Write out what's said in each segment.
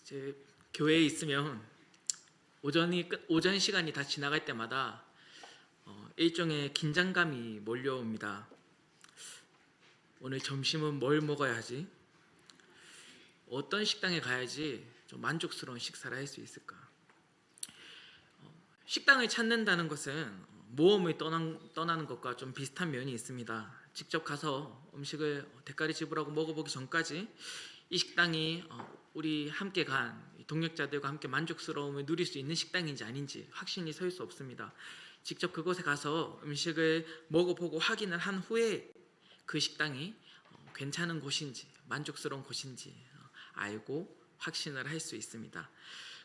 이제 교회에 있으면 오전 시간이 다 지나갈 때마다 일종의 긴장감이 몰려옵니다. 오늘 점심은 뭘 먹어야 하지? 어떤 식당에 가야지 좀 만족스러운 식사를 할 수 있을까? 식당을 찾는다는 것은 모험을 떠나는 것과 좀 비슷한 면이 있습니다. 직접 가서 음식을 대가리 지불하고 먹어보기 전까지 이 식당이 우리 함께 간 동역자들과 함께 만족스러움을 누릴 수 있는 식당인지 아닌지 확신이 설 수 없습니다. 직접 그곳에 가서 음식을 먹어보고 확인을 한 후에 그 식당이 괜찮은 곳인지 만족스러운 곳인지 알고 확신을 할 수 있습니다.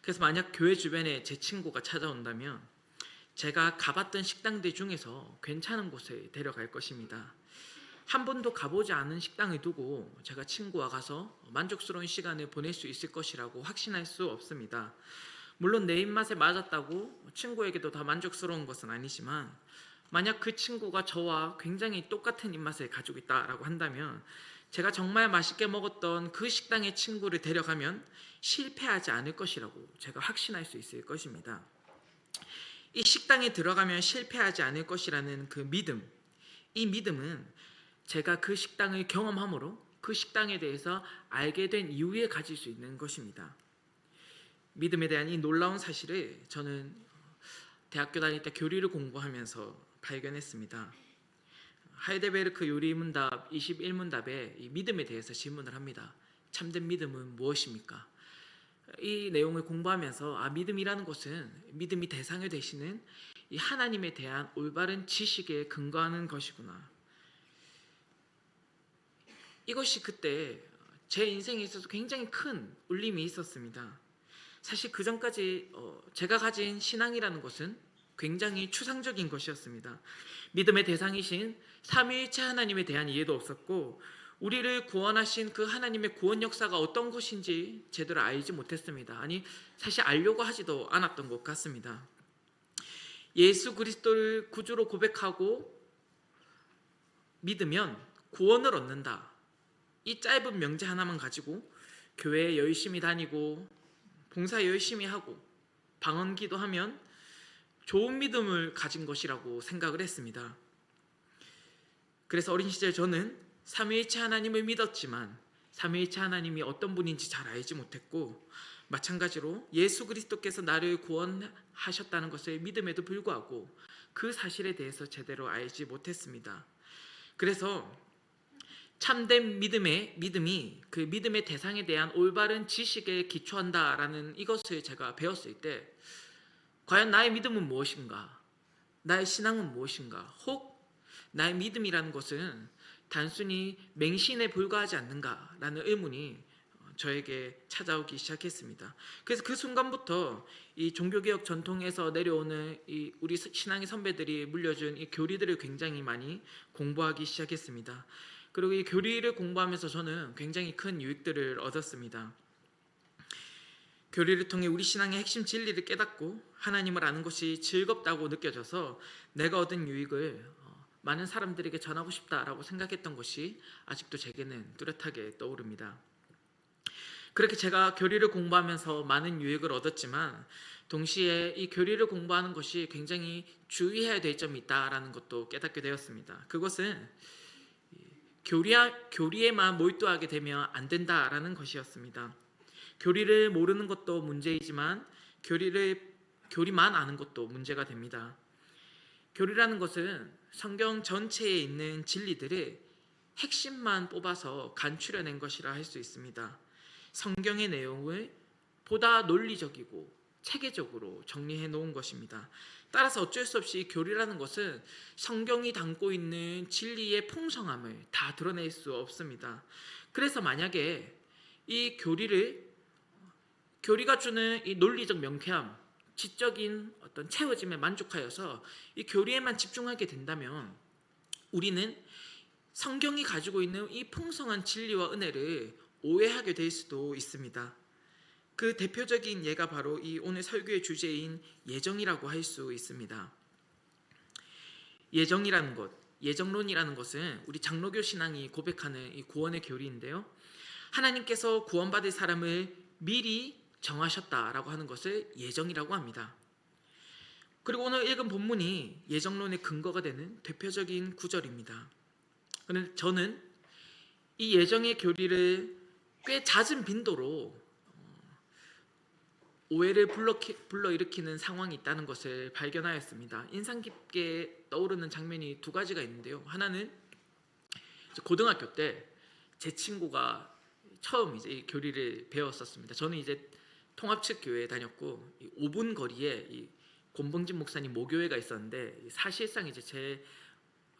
그래서 만약 교회 주변에 제 친구가 찾아온다면 제가 가봤던 식당들 중에서 괜찮은 곳에 데려갈 것입니다. 한 번도 가보지 않은 식당을 두고 제가 친구와 가서 만족스러운 시간을 보낼 수 있을 것이라고 확신할 수 없습니다. 물론 내 입맛에 맞았다고 친구에게도 다 만족스러운 것은 아니지만 만약 그 친구가 저와 굉장히 똑같은 입맛을 가지고 있다라고 한다면 제가 정말 맛있게 먹었던 그 식당의 친구를 데려가면 실패하지 않을 것이라고 제가 확신할 수 있을 것입니다. 이 식당에 들어가면 실패하지 않을 것이라는 그 믿음, 이 믿음은 제가 그 식당을 경험함으로 그 식당에 대해서 알게 된 이후에 가질 수 있는 것입니다. 믿음에 대한 이 놀라운 사실을 저는 대학교 다닐 때 교리를 공부하면서 발견했습니다. 하이델베르크 요리문답 21문답에 이 믿음에 대해서 질문을 합니다. 참된 믿음은 무엇입니까? 이 내용을 공부하면서 믿음이라는 것은 믿음이 대상이 되시는 이 하나님에 대한 올바른 지식에 근거하는 것이구나. 이것이 그때 제 인생에 있어서 굉장히 큰 울림이 있었습니다. 사실 그 전까지 제가 가진 신앙이라는 것은 굉장히 추상적인 것이었습니다. 믿음의 대상이신 삼위일체 하나님에 대한 이해도 없었고 우리를 구원하신 그 하나님의 구원 역사가 어떤 것인지 제대로 알지 못했습니다. 아니 사실 알려고 하지도 않았던 것 같습니다. 예수 그리스도를 구주로 고백하고 믿으면 구원을 얻는다. 이 짧은 명제 하나만 가지고 교회에 열심히 다니고 봉사 열심히 하고 방언 기도하면 좋은 믿음을 가진 것이라고 생각을 했습니다. 그래서 어린 시절 저는 삼위일체 하나님을 믿었지만 삼위일체 하나님이 어떤 분인지 잘 알지 못했고 마찬가지로 예수 그리스도께서 나를 구원하셨다는 것을 믿음에도 불구하고 그 사실에 대해서 제대로 알지 못했습니다. 그래서 참된 믿음이 그 믿음의 대상에 대한 올바른 지식에 기초한다라는 이것을 제가 배웠을 때 과연 나의 믿음은 무엇인가? 나의 신앙은 무엇인가? 혹 나의 믿음이라는 것은 단순히 맹신에 불과하지 않는가라는 의문이 저에게 찾아오기 시작했습니다. 그래서 그 순간부터 이 종교개혁 전통에서 내려오는 이 우리 신앙의 선배들이 물려준 이 교리들을 굉장히 많이 공부하기 시작했습니다. 그리고 이 교리를 공부하면서 저는 굉장히 큰 유익들을 얻었습니다. 교리를 통해 우리 신앙의 핵심 진리를 깨닫고 하나님을 아는 것이 즐겁다고 느껴져서 내가 얻은 유익을 많은 사람들에게 전하고 싶다라고 생각했던 것이 아직도 제게는 뚜렷하게 떠오릅니다. 그렇게 제가 교리를 공부하면서 많은 유익을 얻었지만 동시에 이 교리를 공부하는 것이 굉장히 주의해야 될 점이 있다라는 것도 깨닫게 되었습니다. 그것은 교리에만 몰두하게 되면 안 된다라는 것이었습니다. 교리를 모르는 것도 문제이지만 교리만 아는 것도 문제가 됩니다. 교리라는 것은 성경 전체에 있는 진리들을 핵심만 뽑아서 간추려낸 것이라 할 수 있습니다. 성경의 내용을 보다 논리적이고 체계적으로 정리해 놓은 것입니다. 따라서 어쩔 수 없이 교리라는 것은 성경이 담고 있는 진리의 풍성함을 다 드러낼 수 없습니다. 그래서 만약에 이 교리가 주는 이 논리적 명쾌함, 지적인 어떤 채워짐에 만족하여서 이 교리에만 집중하게 된다면 우리는 성경이 가지고 있는 이 풍성한 진리와 은혜를 오해하게 될 수도 있습니다. 그 대표적인 예가 바로 이 오늘 설교의 주제인 예정이라고 할 수 있습니다. 예정론이라는 것은 우리 장로교 신앙이 고백하는 이 구원의 교리인데요. 하나님께서 구원받을 사람을 미리 정하셨다라고 하는 것을 예정이라고 합니다. 그리고 오늘 읽은 본문이 예정론의 근거가 되는 대표적인 구절입니다. 그런데 저는 이 예정의 교리를 꽤 잦은 빈도로 오해를 불러일으키는 상황이 있다는 것을 발견하였습니다. 인상 깊게 떠오르는 장면이 두 가지가 있는데요. 하나는 고등학교 때 제 친구가 처음 이제 이 교리를 배웠었습니다. 저는 이제 통합측 교회에 다녔고 5분 거리에 이 권봉진 목사님 모교회가 있었는데 사실상 이제 제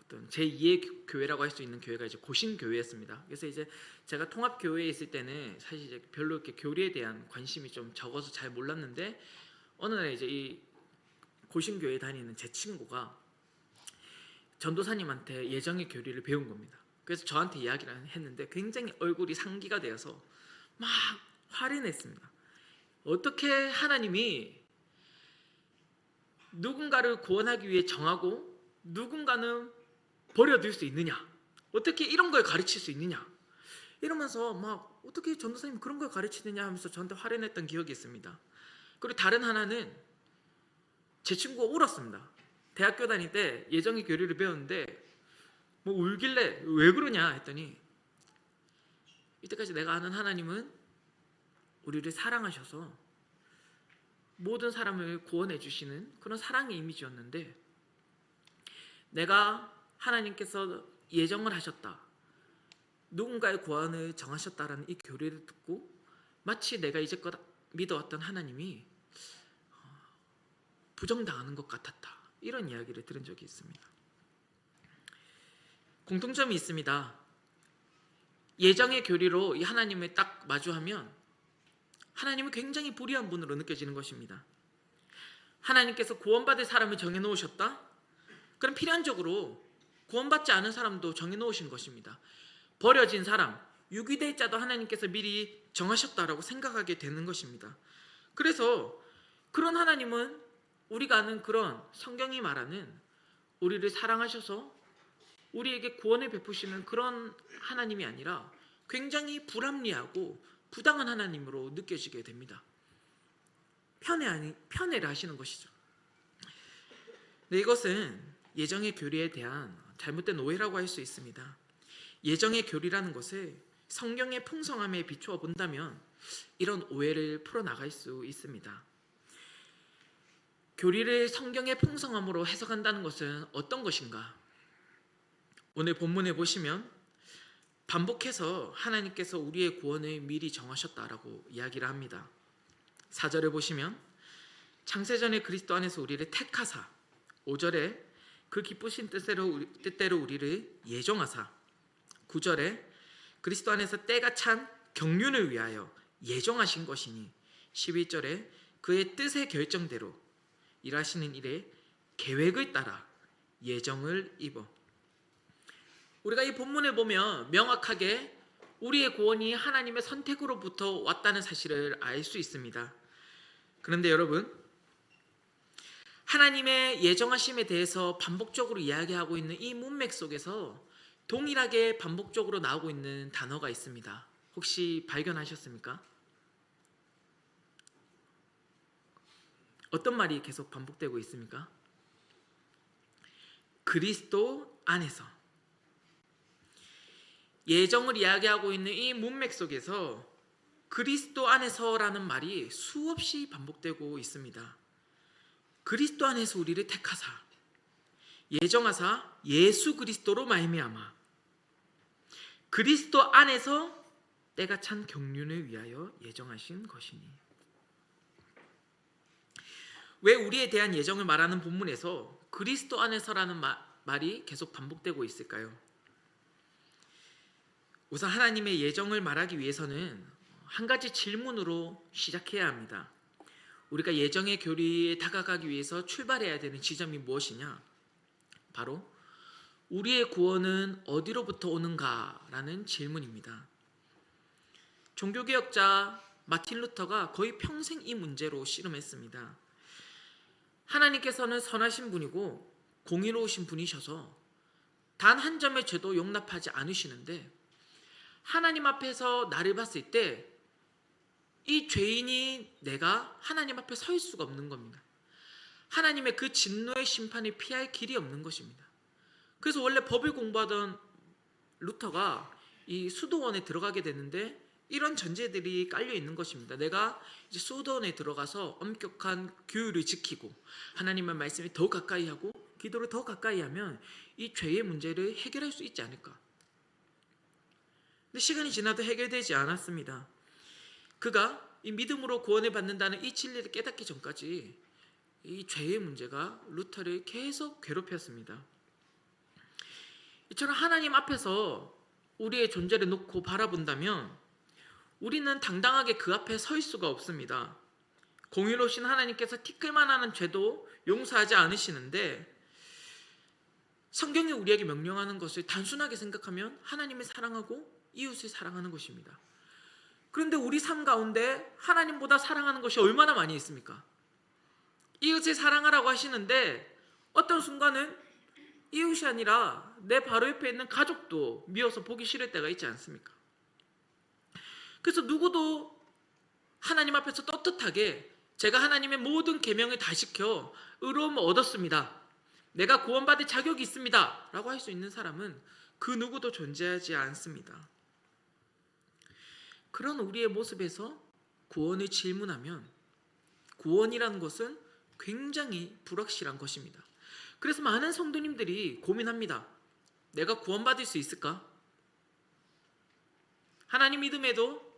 어떤 제2의 교회라고 할 수 있는 교회가 이제 고신 교회였습니다. 그래서 이제 제가 통합 교회에 있을 때는 사실 이제 별로 이렇게 교리에 대한 관심이 좀 적어서 잘 몰랐는데 어느 날 이제 이 고신 교회에 다니는 제 친구가 전도사님한테 예정의 교리를 배운 겁니다. 그래서 저한테 이야기를 했는데 굉장히 얼굴이 상기가 되어서 막 화를 냈습니다. 어떻게 하나님이 누군가를 구원하기 위해 정하고 누군가는 버려둘 수 있느냐? 어떻게 이런 걸 가르칠 수 있느냐? 이러면서 막 어떻게 전도사님 그런 걸 가르치느냐 하면서 저한테 화를 냈던 기억이 있습니다. 그리고 다른 하나는 제 친구가 울었습니다. 대학교 다닐 때 예정의 교리를 배웠는데 뭐 울길래 왜 그러냐 했더니 이때까지 내가 아는 하나님은 우리를 사랑하셔서 모든 사람을 구원해 주시는 그런 사랑의 이미지였는데 내가 하나님께서 예정을 하셨다, 누군가의 구원을 정하셨다라는 이 교리를 듣고 마치 내가 이제껏 믿어왔던 하나님이 부정당하는 것 같았다, 이런 이야기를 들은 적이 있습니다. 공통점이 있습니다. 예정의 교리로 이 하나님을 딱 마주하면 하나님은 굉장히 불의한 분으로 느껴지는 것입니다. 하나님께서 구원받을 사람을 정해놓으셨다? 그럼 필연적으로 구원받지 않은 사람도 정해놓으신 것입니다. 버려진 사람, 유기될 자도 하나님께서 미리 정하셨다라고 생각하게 되는 것입니다. 그래서 그런 하나님은 우리가 아는 그런 성경이 말하는 우리를 사랑하셔서 우리에게 구원을 베푸시는 그런 하나님이 아니라 굉장히 불합리하고 부당한 하나님으로 느껴지게 됩니다. 편애를 하시는 것이죠. 네, 이것은 예정의 교리에 대한 잘못된 오해라고 할 수 있습니다. 예정의 교리라는 것을 성경의 풍성함에 비추어 본다면 이런 오해를 풀어나갈 수 있습니다. 교리를 성경의 풍성함으로 해석한다는 것은 어떤 것인가? 오늘 본문에 보시면 반복해서 하나님께서 우리의 구원을 미리 정하셨다라고 이야기를 합니다. 4절에 보시면 창세전에 그리스도 안에서 우리를 택하사, 5절에 그 기쁘신 뜻대로 우리를 예정하사, 9절에 그리스도 안에서 때가 찬 경륜을 위하여 예정하신 것이니, 11절에 그의 뜻의 결정대로 일하시는 일에 계획을 따라 예정을 입어. 우리가 이 본문을 보면 명확하게 우리의 구원이 하나님의 선택으로부터 왔다는 사실을 알 수 있습니다. 그런데 여러분, 하나님의 예정하심에 대해서 반복적으로 이야기하고 있는 이 문맥 속에서 동일하게 반복적으로 나오고 있는 단어가 있습니다. 혹시 발견하셨습니까? 어떤 말이 계속 반복되고 있습니까? 그리스도 안에서. 예정을 이야기하고 있는 이 문맥 속에서 그리스도 안에서라는 말이 수없이 반복되고 있습니다. 그리스도 안에서 우리를 택하사, 예정하사 예수 그리스도로 말미암아, 그리스도 안에서 때가 찬 경륜을 위하여 예정하신 것이니. 왜 우리에 대한 예정을 말하는 본문에서 그리스도 안에서라는 말이 계속 반복되고 있을까요? 우선 하나님의 예정을 말하기 위해서는 한 가지 질문으로 시작해야 합니다. 우리가 예정의 교리에 다가가기 위해서 출발해야 되는 지점이 무엇이냐? 바로 우리의 구원은 어디로부터 오는가라는 질문입니다. 종교개혁자 마틴 루터가 거의 평생 이 문제로 씨름했습니다. 하나님께서는 선하신 분이고 공의로우신 분이셔서 단 한 점의 죄도 용납하지 않으시는데 하나님 앞에서 나를 봤을 때 이 죄인이 내가 하나님 앞에 설 수가 없는 겁니다. 하나님의 그 진노의 심판을 피할 길이 없는 것입니다. 그래서 원래 법을 공부하던 루터가 이 수도원에 들어가게 되는데 이런 전제들이 깔려 있는 것입니다. 내가 이제 수도원에 들어가서 엄격한 규율을 지키고 하나님의 말씀에 더 가까이 하고 기도를 더 가까이 하면 이 죄의 문제를 해결할 수 있지 않을까. 근데 시간이 지나도 해결되지 않았습니다. 그가 이 믿음으로 구원을 받는다는 이 진리를 깨닫기 전까지 이 죄의 문제가 루터를 계속 괴롭혔습니다. 이처럼 하나님 앞에서 우리의 존재를 놓고 바라본다면 우리는 당당하게 그 앞에 설 수가 없습니다. 공의로우신 하나님께서 티끌만한 죄도 용서하지 않으시는데 성경이 우리에게 명령하는 것을 단순하게 생각하면 하나님을 사랑하고 이웃을 사랑하는 것입니다. 그런데 우리 삶 가운데 하나님보다 사랑하는 것이 얼마나 많이 있습니까? 이웃을 사랑하라고 하시는데 어떤 순간은 이웃이 아니라 내 바로 옆에 있는 가족도 미워서 보기 싫을 때가 있지 않습니까? 그래서 누구도 하나님 앞에서 떳떳하게 제가 하나님의 모든 계명을 다 지켜 의로움을 얻었습니다, 내가 구원받을 자격이 있습니다 라고 할 수 있는 사람은 그 누구도 존재하지 않습니다. 그런 우리의 모습에서 구원을 질문하면 구원이라는 것은 굉장히 불확실한 것입니다. 그래서 많은 성도님들이 고민합니다. 내가 구원받을 수 있을까? 하나님 믿음에도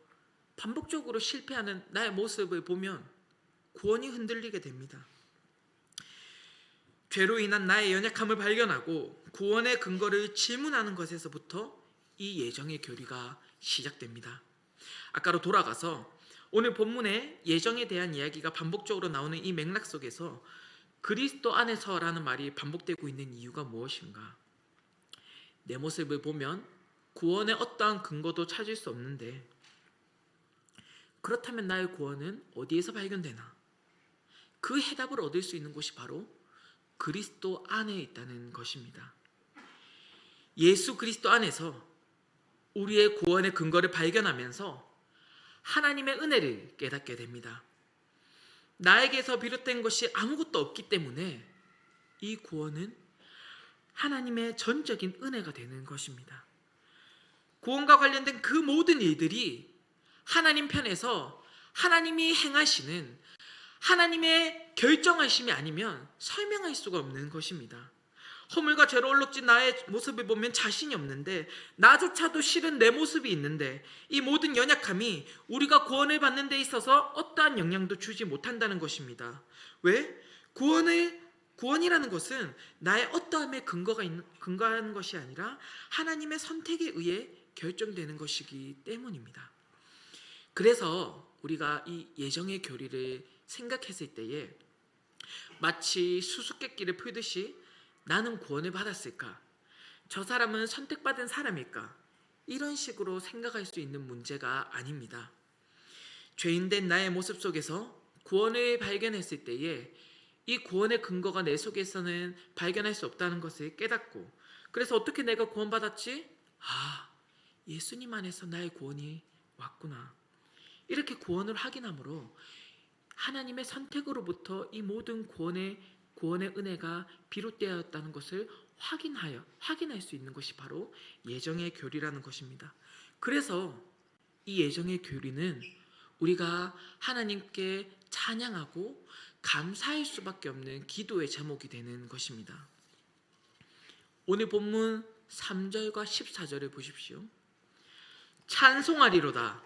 반복적으로 실패하는 나의 모습을 보면 구원이 흔들리게 됩니다. 죄로 인한 나의 연약함을 발견하고 구원의 근거를 질문하는 것에서부터 이 예정의 교리가 시작됩니다. 아까로 돌아가서 오늘 본문에 예정에 대한 이야기가 반복적으로 나오는 이 맥락 속에서 그리스도 안에서라는 말이 반복되고 있는 이유가 무엇인가? 내 모습을 보면 구원의 어떠한 근거도 찾을 수 없는데 그렇다면 나의 구원은 어디에서 발견되나? 그 해답을 얻을 수 있는 곳이 바로 그리스도 안에 있다는 것입니다. 예수 그리스도 안에서 우리의 구원의 근거를 발견하면서 하나님의 은혜를 깨닫게 됩니다. 나에게서 비롯된 것이 아무것도 없기 때문에 이 구원은 하나님의 전적인 은혜가 되는 것입니다. 구원과 관련된 그 모든 일들이 하나님 편에서 하나님이 행하시는 하나님의 결정하심이 아니면 설명할 수가 없는 것입니다. 허물과 죄로 얼룩진 나의 모습을 보면 자신이 없는데 나조차도 싫은 내 모습이 있는데 이 모든 연약함이 우리가 구원을 받는 데 있어서 어떠한 영향도 주지 못한다는 것입니다. 왜? 구원이라는 것은 나의 어떠함에 근거하는 것이 아니라 하나님의 선택에 의해 결정되는 것이기 때문입니다. 그래서 우리가 이 예정의 교리를 생각했을 때에 마치 수수께끼를 풀듯이 나는 구원을 받았을까? 저 사람은 선택받은 사람일까? 이런 식으로 생각할 수 있는 문제가 아닙니다. 죄인된 나의 모습 속에서 구원을 발견했을 때에 이 구원의 근거가 내 속에서는 발견할 수 없다는 것을 깨닫고 그래서 어떻게 내가 구원받았지? 예수님 안에서 나의 구원이 왔구나. 이렇게 구원을 확인함으로 하나님의 선택으로부터 이 모든 구원의 은혜가 비롯되었다는 것을 확인할 수 있는 것이 바로 예정의 교리라는 것입니다. 그래서 이 예정의 교리는 우리가 하나님께 찬양하고 감사할 수밖에 없는 기도의 제목이 되는 것입니다. 오늘 본문 3절과 14절을 보십시오. 찬송하리로다.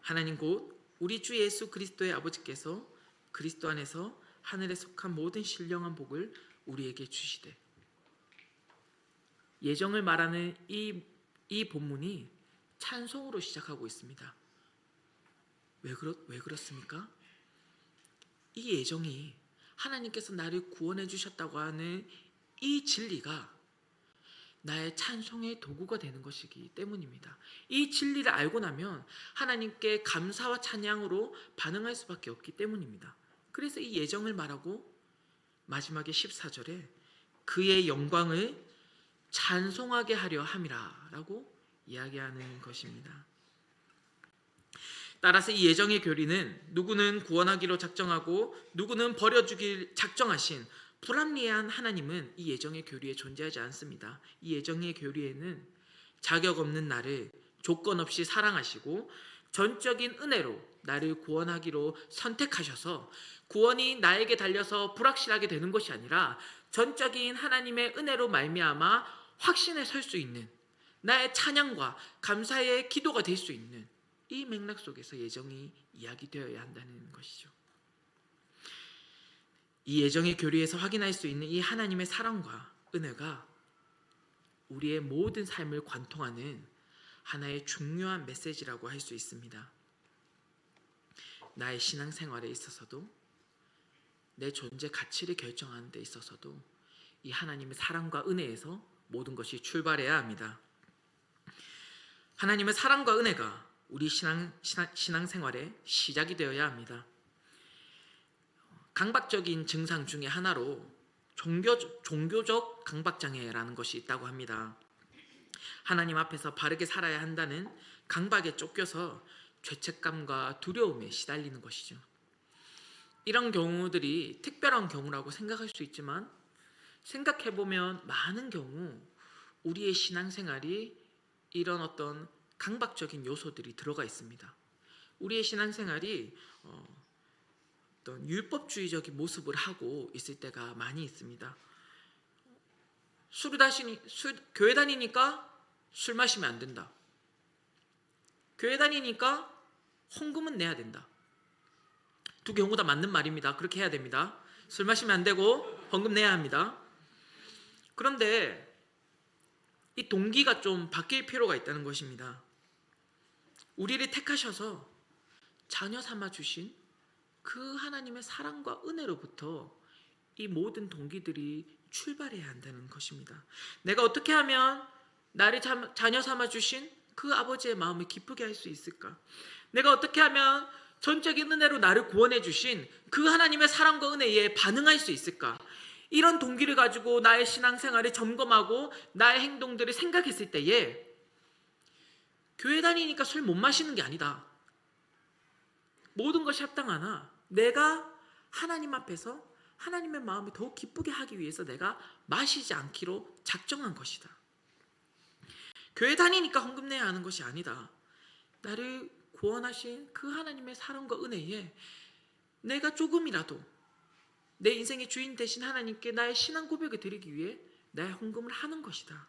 하나님 곧 우리 주 예수 그리스도의 아버지께서 그리스도 안에서 하늘에 속한 모든 신령한 복을 우리에게 주시되. 예정을 말하는 이 본문이 찬송으로 시작하고 있습니다. 왜 그렇습니까? 이 예정이 하나님께서 나를 구원해 주셨다고 하는 이 진리가 나의 찬송의 도구가 되는 것이기 때문입니다. 이 진리를 알고 나면 하나님께 감사와 찬양으로 반응할 수밖에 없기 때문입니다. 그래서 이 예정을 말하고 마지막에 14절에 그의 영광을 찬송하게 하려 함이라 라고 이야기하는 것입니다. 따라서 이 예정의 교리는 누구는 구원하기로 작정하고 누구는 버려주길 작정하신 불합리한 하나님은 이 예정의 교리에 존재하지 않습니다. 이 예정의 교리에는 자격 없는 나를 조건 없이 사랑하시고 전적인 은혜로 나를 구원하기로 선택하셔서 구원이 나에게 달려서 불확실하게 되는 것이 아니라 전적인 하나님의 은혜로 말미암아 확신에 설 수 있는 나의 찬양과 감사의 기도가 될 수 있는 이 맥락 속에서 예정이 이야기되어야 한다는 것이죠. 이 예정의 교리에서 확인할 수 있는 이 하나님의 사랑과 은혜가 우리의 모든 삶을 관통하는 하나의 중요한 메시지라고 할 수 있습니다. 나의 신앙생활에 있어서도 내 존재 가치를 결정하는 데 있어서도 이 하나님의 사랑과 은혜에서 모든 것이 출발해야 합니다. 하나님의 사랑과 은혜가 우리 신앙생활의 시작이 되어야 합니다. 강박적인 증상 중에 하나로 종교적 강박장애라는 것이 있다고 합니다. 하나님 앞에서 바르게 살아야 한다는 강박에 쫓겨서 죄책감과 두려움에 시달리는 것이죠. 이런 경우들이 특별한 경우라고 생각할 수 있지만 생각해보면 많은 경우 우리의 신앙생활이 이런 어떤 강박적인 요소들이 들어가 있습니다. 우리의 신앙생활이 어떤 율법주의적인 모습을 하고 있을 때가 많이 있습니다. 교회 다니니까 술 마시면 안 된다. 교회 다니니까 헌금은 내야 된다. 두 경우 다 맞는 말입니다. 그렇게 해야 됩니다. 술 마시면 안 되고 헌금 내야 합니다. 그런데 이 동기가 좀 바뀔 필요가 있다는 것입니다. 우리를 택하셔서 자녀 삼아 주신 그 하나님의 사랑과 은혜로부터 이 모든 동기들이 출발해야 한다는 것입니다. 내가 어떻게 하면 나를 자녀 삼아 주신 그 아버지의 마음을 기쁘게 할 수 있을까? 내가 어떻게 하면 전적인 은혜로 나를 구원해 주신 그 하나님의 사랑과 은혜에 반응할 수 있을까? 이런 동기를 가지고 나의 신앙생활을 점검하고 나의 행동들을 생각했을 때에 교회 다니니까 술 못 마시는 게 아니다. 모든 것이 합당하나 내가 하나님 앞에서 하나님의 마음을 더욱 기쁘게 하기 위해서 내가 마시지 않기로 작정한 것이다. 교회 다니니까 헌금 내야 하는 것이 아니다. 나를 구원하신 그 하나님의 사랑과 은혜에 내가 조금이라도 내 인생의 주인 되신 하나님께 나의 신앙 고백을 드리기 위해 나의 헌금을 하는 것이다.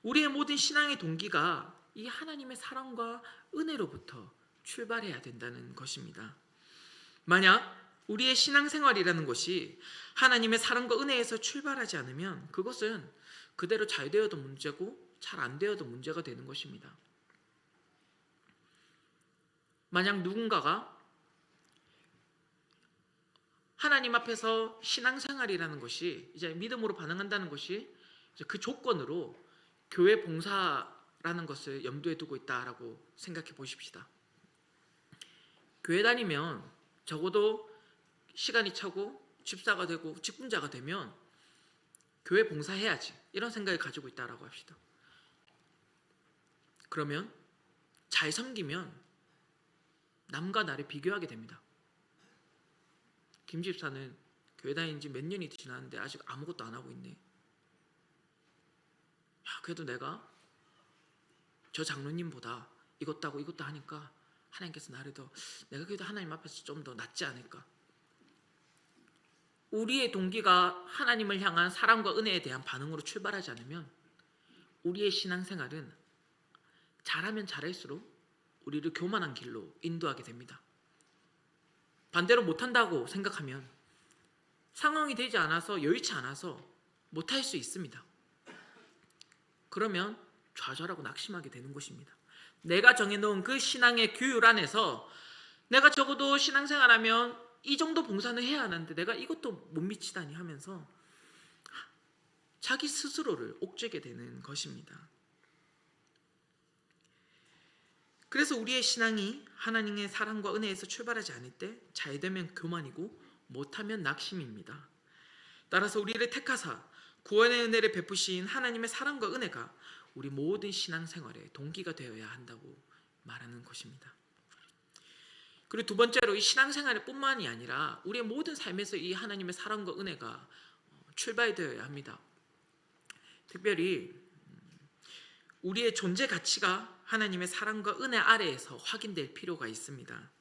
우리의 모든 신앙의 동기가 이 하나님의 사랑과 은혜로부터 출발해야 된다는 것입니다. 만약 우리의 신앙생활이라는 것이 하나님의 사랑과 은혜에서 출발하지 않으면 그것은 그대로 잘 되어도 문제고 잘 안 되어도 문제가 되는 것입니다. 만약 누군가가 하나님 앞에서 신앙생활이라는 것이 이제 믿음으로 반응한다는 것이 이제 그 조건으로 교회 봉사라는 것을 염두에 두고 있다라고 생각해 보십시다. 교회 다니면 적어도 시간이 차고 집사가 되고 직분자가 되면 교회 봉사해야지 이런 생각을 가지고 있다라고 합시다. 그러면 잘 섬기면 남과 나를 비교하게 됩니다. 김 집사는 교회 다닌 지 몇 년이 지났는데 아직 아무것도 안 하고 있네. 야, 그래도 내가 저 장로님보다 이것도 하고 이것도 하니까 하나님께서 나를 더 내가 그래도 하나님 앞에서 좀 더 낫지 않을까. 우리의 동기가 하나님을 향한 사랑과 은혜에 대한 반응으로 출발하지 않으면 우리의 신앙생활은 잘하면 잘할수록 우리를 교만한 길로 인도하게 됩니다. 반대로 못한다고 생각하면 상황이 되지 않아서 여의치 않아서 못할 수 있습니다. 그러면 좌절하고 낙심하게 되는 것입니다. 내가 정해놓은 그 신앙의 규율 안에서 내가 적어도 신앙생활하면 이 정도 봉사는 해야 하는데 내가 이것도 못 미치다니 하면서 자기 스스로를 옥죄게 되는 것입니다. 그래서 우리의 신앙이 하나님의 사랑과 은혜에서 출발하지 않을 때 잘되면 교만이고 못하면 낙심입니다. 따라서 우리를 택하사 구원의 은혜를 베푸신 하나님의 사랑과 은혜가 우리 모든 신앙생활의 동기가 되어야 한다고 말하는 것입니다. 그리고 두 번째로 이 신앙생활뿐만이 아니라 우리의 모든 삶에서 이 하나님의 사랑과 은혜가 출발되어야 합니다. 특별히 우리의 존재 가치가 하나님의 사랑과 은혜 아래에서 확인될 필요가 있습니다.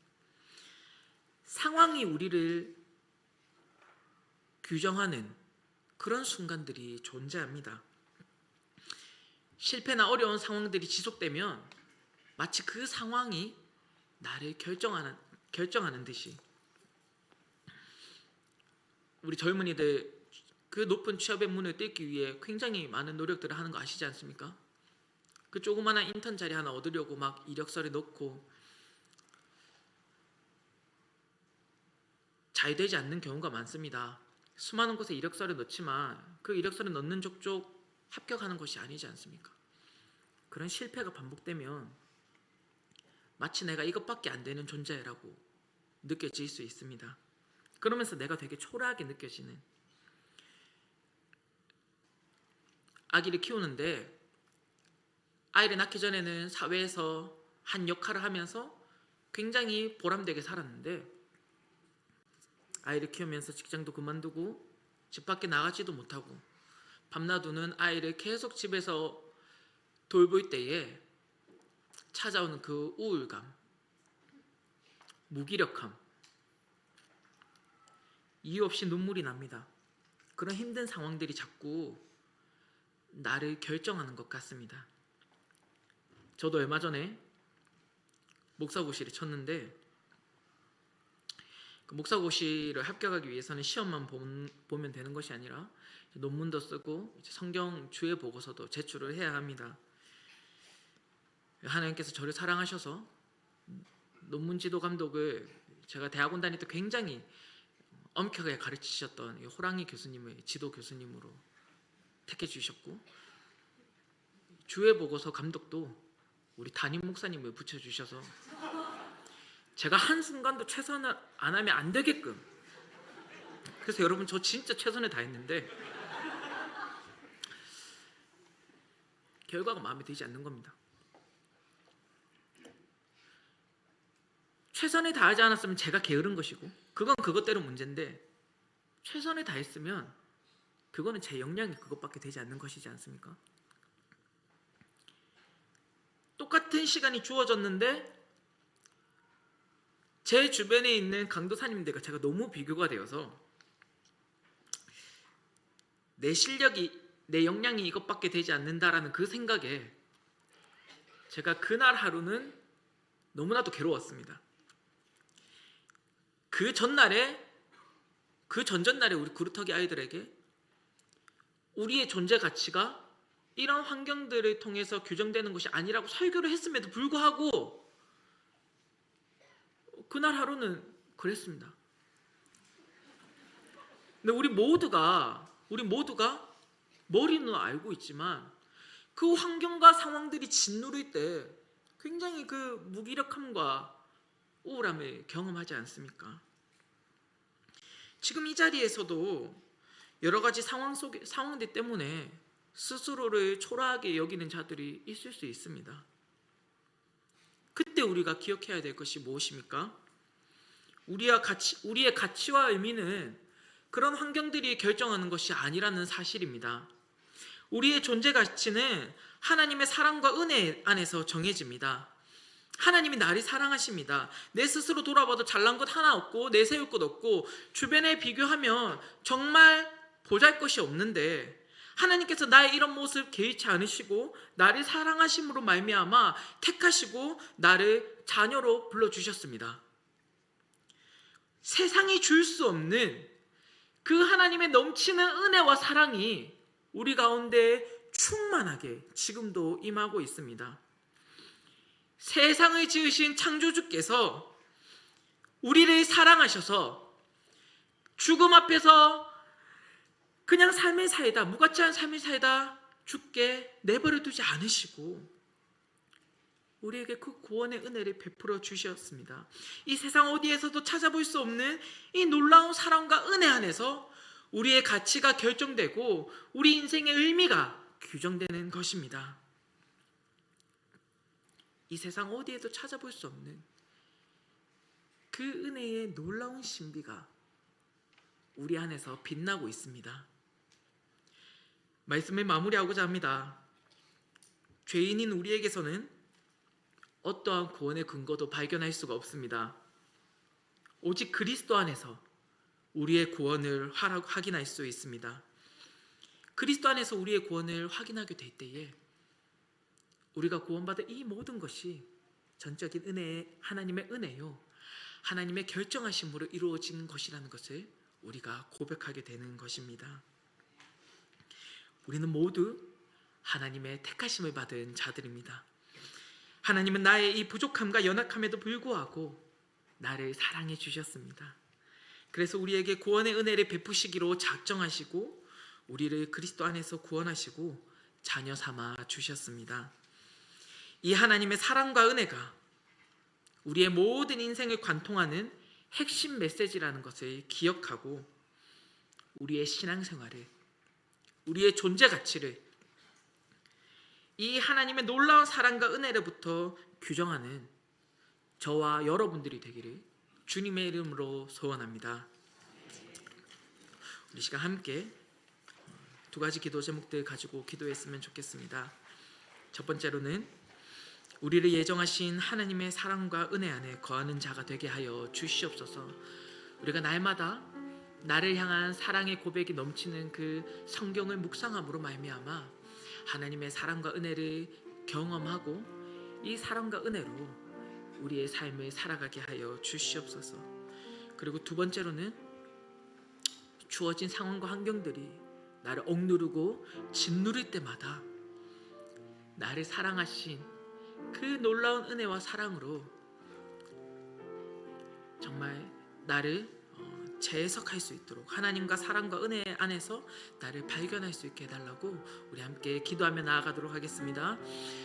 상황이 우리를 규정하는 그런 순간들이 존재합니다. 실패나 어려운 상황들이 지속되면 마치 그 상황이 나를 결정하는 듯이 우리 젊은이들 그 높은 취업의 문을 뚫기 위해 굉장히 많은 노력들을 하는 거 아시지 않습니까? 그 조그마한 인턴 자리 하나 얻으려고 막 이력서를 넣고 잘 되지 않는 경우가 많습니다. 수많은 곳에 이력서를 넣지만 그 이력서를 넣는 족족 합격하는 것이 아니지 않습니까? 그런 실패가 반복되면 마치 내가 이것밖에 안 되는 존재라고 느껴질 수 있습니다. 그러면서 내가 되게 초라하게 느껴지는, 아기를 키우는데 아이를 낳기 전에는 사회에서 한 역할을 하면서 굉장히 보람되게 살았는데 아이를 키우면서 직장도 그만두고 집 밖에 나가지도 못하고 밤낮우는 아이를 계속 집에서 돌볼 때에 찾아오는 그 우울감, 무기력함, 이유 없이 눈물이 납니다. 그런 힘든 상황들이 자꾸 나를 결정하는 것 같습니다. 저도 얼마 전에 목사고시를 쳤는데 그 목사고시를 합격하기 위해서는 시험만 보면 되는 것이 아니라 논문도 쓰고 성경 주의 보고서도 제출을 해야 합니다. 하나님께서 저를 사랑하셔서 논문 지도 감독을 제가 대학원 다닐 때 굉장히 엄격하게 가르치셨던 호랑이 교수님을 지도 교수님으로 택해 주셨고, 주의 보고서 감독도 우리 담임 목사님을 붙여주셔서 제가 한순간도 최선을 안 하면 안 되게끔, 그래서 여러분 저 진짜 최선을 다했는데 결과가 마음에 들지 않는 겁니다. 최선을 다하지 않았으면 제가 게으른 것이고 그건 그것대로 문제인데, 최선을 다했으면 그거는 제 역량이 그것밖에 되지 않는 것이지 않습니까? 똑같은 시간이 주어졌는데 제 주변에 있는 강도사님들과 제가 너무 비교가 되어서 내 실력이, 내 역량이 이것밖에 되지 않는다라는 그 생각에 제가 그날 하루는 너무나도 괴로웠습니다. 그 전날에, 그 전전날에 우리 구루터기 아이들에게 우리의 존재 가치가 이런 환경들을 통해서 규정되는 것이 아니라고 설교를 했음에도 불구하고 그날 하루는 그랬습니다. 근데 우리 모두가 머리는 알고 있지만 그 환경과 상황들이 짓누를 때 굉장히 그 무기력함과 우울함을 경험하지 않습니까? 지금 이 자리에서도 여러 가지 상황들 때문에 스스로를 초라하게 여기는 자들이 있을 수 있습니다. 그때 우리가 기억해야 될 것이 무엇입니까? 우리의 가치와 의미는 그런 환경들이 결정하는 것이 아니라는 사실입니다. 우리의 존재 가치는 하나님의 사랑과 은혜 안에서 정해집니다. 하나님이 나를 사랑하십니다. 내 스스로 돌아봐도 잘난 것 하나 없고 내세울 것 없고 주변에 비교하면 정말 보잘것이 없는데 하나님께서 나의 이런 모습 개의치 않으시고 나를 사랑하심으로 말미암아 택하시고 나를 자녀로 불러주셨습니다. 세상이 줄 수 없는 그 하나님의 넘치는 은혜와 사랑이 우리 가운데 충만하게 지금도 임하고 있습니다. 세상을 지으신 창조주께서 우리를 사랑하셔서 죽음 앞에서 그냥 삶을 살다, 무가치한 삶을 살다 죽게 내버려 두지 않으시고 우리에게 그 구원의 은혜를 베풀어 주셨습니다. 이 세상 어디에서도 찾아볼 수 없는 이 놀라운 사랑과 은혜 안에서 우리의 가치가 결정되고 우리 인생의 의미가 규정되는 것입니다. 이 세상 어디에도 찾아볼 수 없는 그 은혜의 놀라운 신비가 우리 안에서 빛나고 있습니다. 말씀을 마무리하고자 합니다. 죄인인 우리에게서는 어떠한 구원의 근거도 발견할 수가 없습니다. 오직 그리스도 안에서 우리의 구원을 확인할 수 있습니다. 그리스도 안에서 우리의 구원을 확인하게 될 때에 우리가 구원받은 이 모든 것이 전적인 은혜의 하나님의 은혜요, 하나님의 결정하심으로 이루어진 것이라는 것을 우리가 고백하게 되는 것입니다. 우리는 모두 하나님의 택하심을 받은 자들입니다. 하나님은 나의 이 부족함과 연약함에도 불구하고 나를 사랑해 주셨습니다. 그래서 우리에게 구원의 은혜를 베푸시기로 작정하시고 우리를 그리스도 안에서 구원하시고 자녀 삼아 주셨습니다. 이 하나님의 사랑과 은혜가 우리의 모든 인생을 관통하는 핵심 메시지라는 것을 기억하고 우리의 신앙생활을, 우리의 존재 가치를 이 하나님의 놀라운 사랑과 은혜로부터 규정하는 저와 여러분들이 되기를 주님의 이름으로 소원합니다. 우리 시간 함께 두 가지 기도 제목들 가지고 기도했으면 좋겠습니다. 첫 번째로는 우리를 예정하신 하나님의 사랑과 은혜 안에 거하는 자가 되게 하여 주시옵소서. 우리가 날마다 나를 향한 사랑의 고백이 넘치는 그 성경을 묵상함으로 말미암아 하나님의 사랑과 은혜를 경험하고 이 사랑과 은혜로 우리의 삶을 살아가게 하여 주시옵소서. 그리고 두 번째로는 주어진 상황과 환경들이 나를 억누르고 짓누를 때마다 나를 사랑하신 그 놀라운 은혜와 사랑으로 정말 나를 재해석할 수 있도록 하나님과 사랑과 은혜 안에서 나를 발견할 수 있게 해달라고 우리 함께 기도하며 나아가도록 하겠습니다.